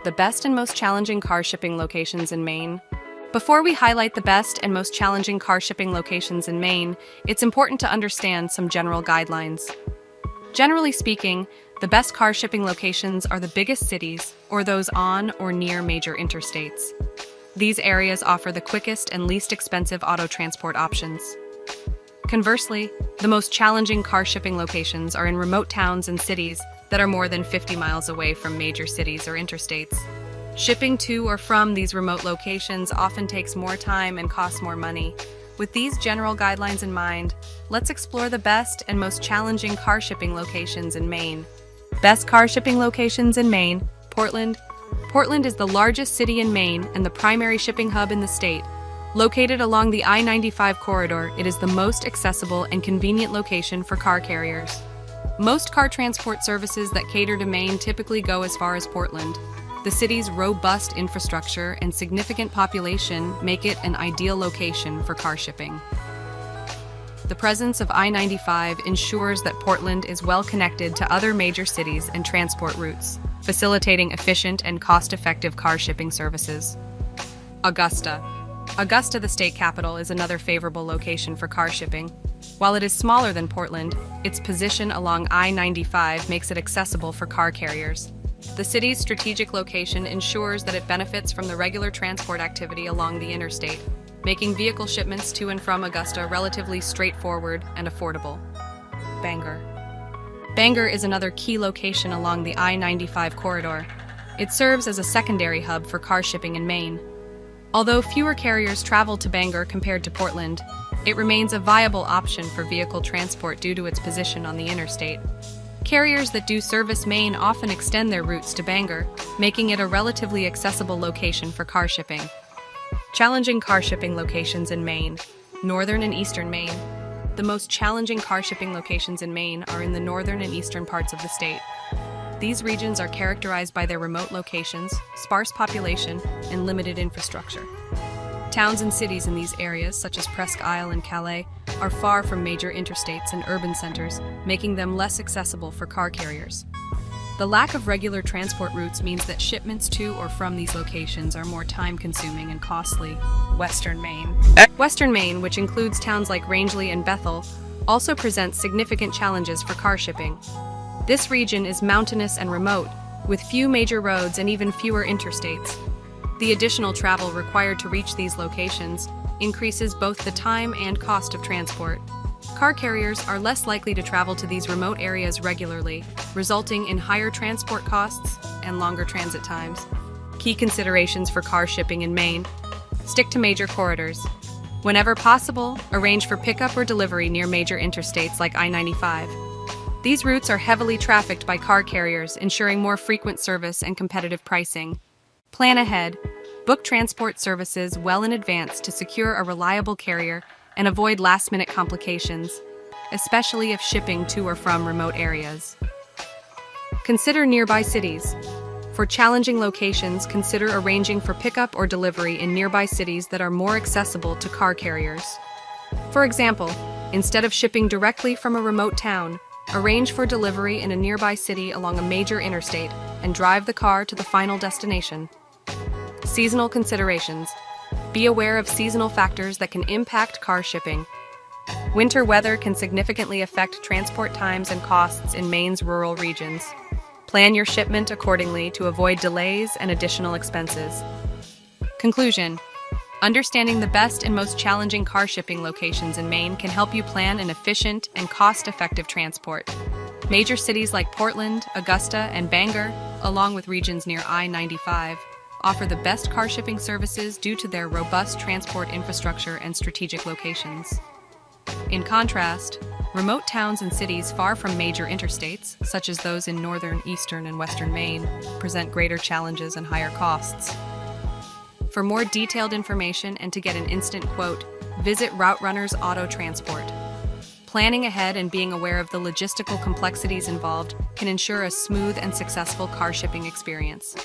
the best and most challenging car shipping locations in Maine. Before we highlight the best and most challenging car shipping locations in Maine, it's important to understand some general guidelines. Generally speaking, the best car shipping locations are the biggest cities or those on or near major interstates. These areas offer the quickest and least expensive auto transport options. Conversely, the most challenging car shipping locations are in remote towns and cities that are more than 50 miles away from major cities or interstates. Shipping to or from these remote locations often takes more time and costs more money. With these general guidelines in mind, let's explore the best and most challenging car shipping locations in Maine. Best car shipping locations in Maine: Portland. Portland is the largest city in Maine and the primary shipping hub in the state. Located along the I-95 corridor, it is the most accessible and convenient location for car carriers. Most car transport services that cater to Maine typically go as far as Portland. The city's robust infrastructure and significant population make it an ideal location for car shipping. The presence of I-95 ensures that Portland is well connected to other major cities and transport routes, facilitating efficient and cost-effective car shipping services. Augusta. Augusta, the state capital, is another favorable location for car shipping. While it is smaller than Portland, its position along I-95 makes it accessible for car carriers. The city's strategic location ensures that it benefits from the regular transport activity along the interstate, making vehicle shipments to and from Augusta relatively straightforward and affordable. Bangor. Bangor is another key location along the I-95 corridor. It serves as a secondary hub for car shipping in Maine. Although fewer carriers travel to Bangor compared to Portland, it remains a viable option for vehicle transport due to its position on the interstate. Carriers that do service Maine often extend their routes to Bangor, making it a relatively accessible location for car shipping. Challenging car shipping locations in Maine: Northern and Eastern Maine. The most challenging car shipping locations in Maine are in the northern and eastern parts of the state. These regions are characterized by their remote locations, sparse population, and limited infrastructure. Towns and cities in these areas, such as Presque Isle and Calais, are far from major interstates and urban centers, making them less accessible for car carriers. The lack of regular transport routes means that shipments to or from these locations are more time-consuming and costly. Western Maine. Western Maine, which includes towns like Rangeley and Bethel, also presents significant challenges for car shipping. This region is mountainous and remote, with few major roads and even fewer interstates. The additional travel required to reach these locations increases both the time and cost of transport. Car carriers are less likely to travel to these remote areas regularly, resulting in higher transport costs and longer transit times. Key considerations for car shipping in Maine: stick to major corridors. Whenever possible, arrange for pickup or delivery near major interstates like I-95. These routes are heavily trafficked by car carriers, ensuring more frequent service and competitive pricing. Plan ahead. Book transport services well in advance to secure a reliable carrier and avoid last-minute complications, especially if shipping to or from remote areas. Consider nearby cities. For challenging locations, consider arranging for pickup or delivery in nearby cities that are more accessible to car carriers. For example, instead of shipping directly from a remote town, arrange for delivery in a nearby city along a major interstate and drive the car to the final destination. Seasonal considerations. Be aware of seasonal factors that can impact car shipping. Winter weather can significantly affect transport times and costs in Maine's rural regions. Plan your shipment accordingly to avoid delays and additional expenses. Conclusion. Understanding the best and most challenging car shipping locations in Maine can help you plan an efficient and cost-effective transport. Major cities like Portland, Augusta, and Bangor, along with regions near I-95, offer the best car shipping services due to their robust transport infrastructure and strategic locations. In contrast, remote towns and cities far from major interstates, such as those in northern, eastern, and western Maine, present greater challenges and higher costs. For more detailed information and to get an instant quote, visit Route Runner's Auto Transport. Planning ahead and being aware of the logistical complexities involved can ensure a smooth and successful car shipping experience.